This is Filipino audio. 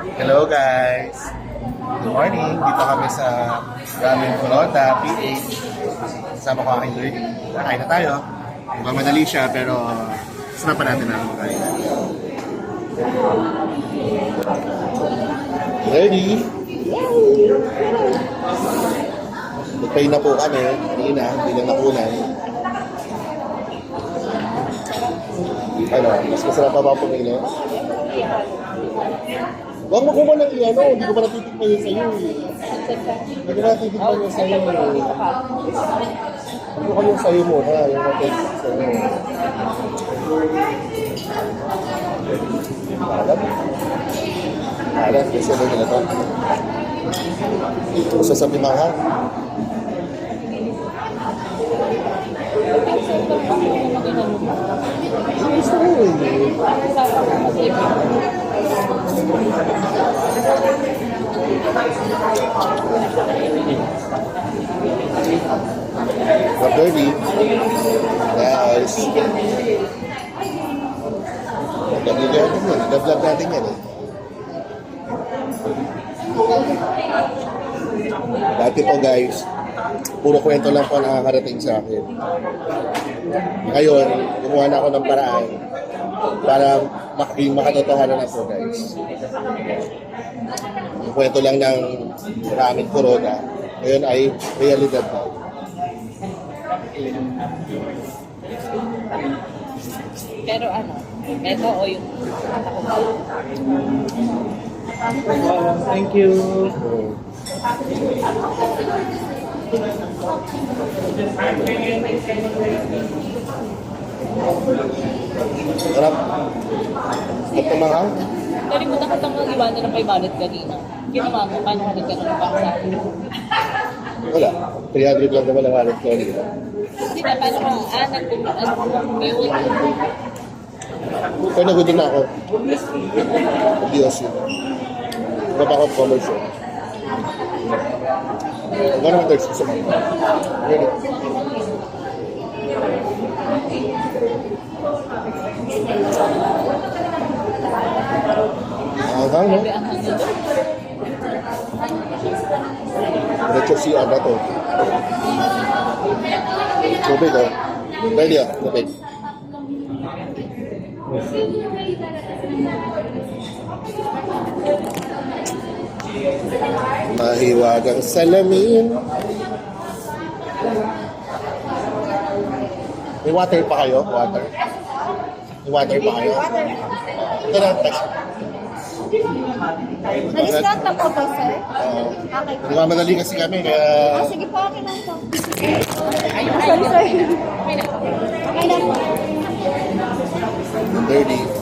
Hello guys! Good morning! Dito kami sa Ramen Kuroda, PH. Kasama ko aking Lord. Kain na tayo. Mamadali siya pero sarapan natin ang kain. Ready? Nagpay na po kami. Kanina, hindi lang nakunan. Ano, mas masarap pa ba pumili? Huwag mo kuha ng ano, hindi ko pa natitikman yun sa'yo eh. Hindi ko natitikman yun sa'yo eh. Ano ko yung sa'yo mo ha, yung natitikman sa'yo. Alam, kasi ano nila to. Gusto sa bimang ha? Gusto mo eh. What dirty? Guys. Nag-vlog natin yan eh. Dati po guys, puro kwento lang po nakakarating sa akin. Ngayon, gumawa na ako ng paraan para makatotohanan na po guys. Yung kwento lang ng Ramen Kuroda, ngayon ay realidad na. Pero ano, ito o yung Thank you. Sarap. Sarap tumahang. nalimutan ko itong iwanan ng 500 kanina. Ginawa mo, paano ka nagkaroon ng para sa akin? Wala. 300 lang naman ang wallet ko. Hindi ba, paano ka, nag-mail? Pero nagutom na ako. Diyos yun. Iba pa ako commercial. Gano'n ang thirst gusto mo? Ready? Hanggang, no? Diretso si Ana to. Tubig, oh. Ready, oh. Tubig. Mahiwagang salamin. May water pa kayo? Water? May water pa kayo? Ito na, text. Na-discount na po to, sir? Okay. Nagmamadali kasi kami, kaya... Sige po, okay lang po. Sorry, sir. Okay na po. Dirty.